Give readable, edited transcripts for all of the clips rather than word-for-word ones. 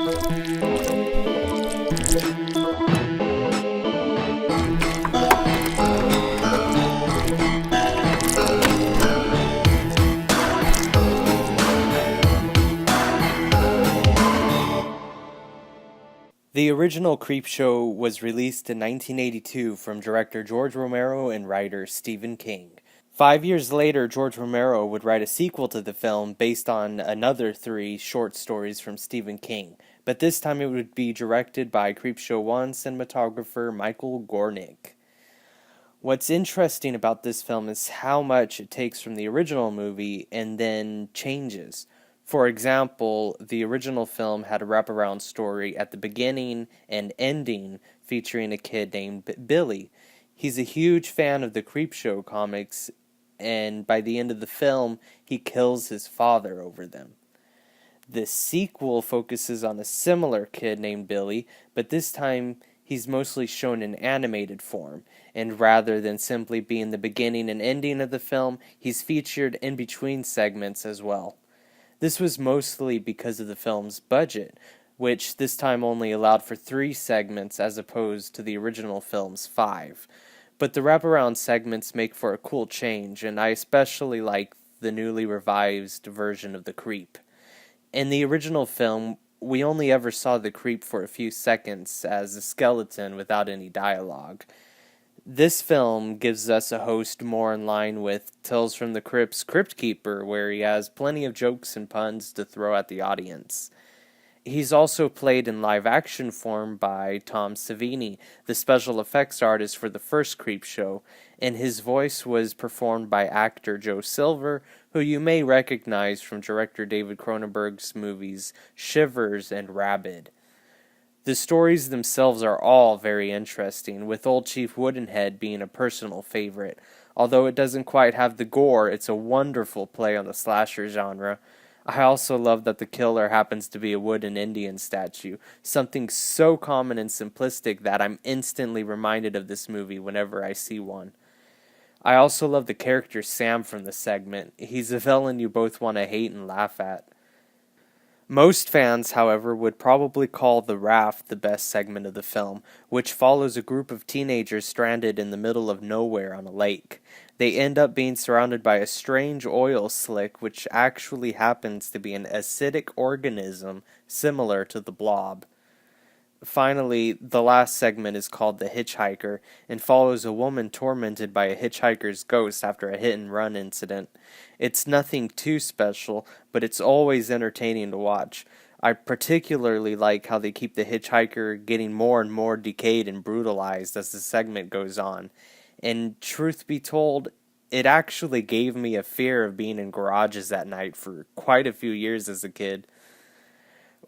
The original Creepshow was released in 1982 from director George Romero and writer Stephen King. 5 years later, George Romero would write a sequel to the film based on another 3 short stories from Stephen King, but this time it would be directed by Creepshow 1 cinematographer Michael Gornick. What's interesting about this film is how much it takes from the original movie and then changes. For example, the original film had a wraparound story at the beginning and ending featuring a kid named Billy. He's a huge fan of the Creepshow comics, and by the end of the film, he kills his father over them. The sequel focuses on a similar kid named Billy, but this time he's mostly shown in animated form, and rather than simply being the beginning and ending of the film, he's featured in between segments as well. This was mostly because of the film's budget, which this time only allowed for 3 segments as opposed to the original film's 5. But the wraparound segments make for a cool change, and I especially like the newly revised version of the Creep. In the original film, we only ever saw the Creep for a few seconds as a skeleton without any dialogue. This film gives us a host more in line with Tales from the Crypt's Crypt Keeper, where he has plenty of jokes and puns to throw at the audience. He's also played in live-action form by Tom Savini, the special effects artist for the first Creepshow, and his voice was performed by actor Joe Silver, who you may recognize from director David Cronenberg's movies Shivers and Rabid. The stories themselves are all very interesting, with Old Chief Woodenhead being a personal favorite. Although it doesn't quite have the gore, it's a wonderful play on the slasher genre. I also love that the killer happens to be a wooden Indian statue, something so common and simplistic that I'm instantly reminded of this movie whenever I see one. I also love the character Sam from the segment. He's a villain you both want to hate and laugh at. Most fans, however, would probably call The Raft the best segment of the film, which follows a group of teenagers stranded in the middle of nowhere on a lake. They end up being surrounded by a strange oil slick, which actually happens to be an acidic organism similar to the Blob. Finally, the last segment is called The Hitchhiker, and follows a woman tormented by a hitchhiker's ghost after a hit-and-run incident. It's nothing too special, but it's always entertaining to watch. I particularly like how they keep the hitchhiker getting more and more decayed and brutalized as the segment goes on. And truth be told, it actually gave me a fear of being in garages at night for quite a few years as a kid.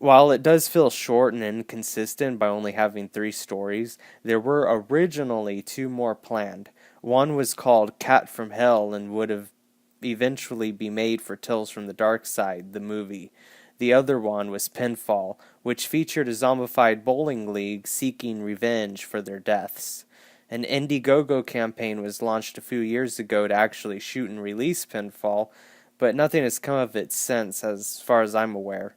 While it does feel short and inconsistent by only having 3 stories, there were originally 2 more planned. One was called Cat from Hell and would have eventually be made for Tales from the Dark Side, the movie. The other one was Pinfall, which featured a zombified bowling league seeking revenge for their deaths. An Indiegogo campaign was launched a few years ago to actually shoot and release Pinfall, but nothing has come of it since, as far as I'm aware.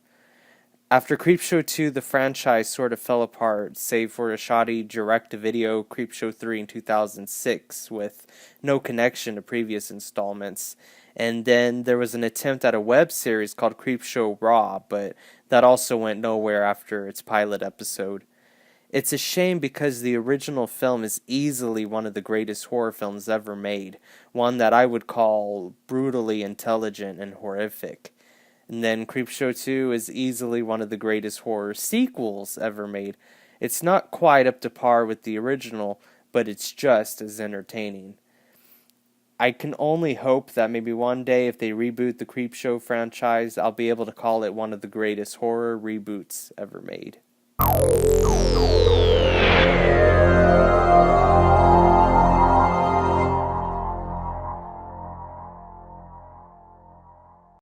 After Creepshow 2, the franchise sort of fell apart, save for a shoddy direct-to-video Creepshow 3 in 2006, with no connection to previous installments. And then there was an attempt at a web series called Creepshow Raw, but that also went nowhere after its pilot episode. It's a shame because the original film is easily one of the greatest horror films ever made, one that I would call brutally intelligent and horrific. And then Creepshow 2 is easily one of the greatest horror sequels ever made. It's not quite up to par with the original, but it's just as entertaining. I can only hope that maybe one day if they reboot the Creepshow franchise, I'll be able to call it one of the greatest horror reboots ever made.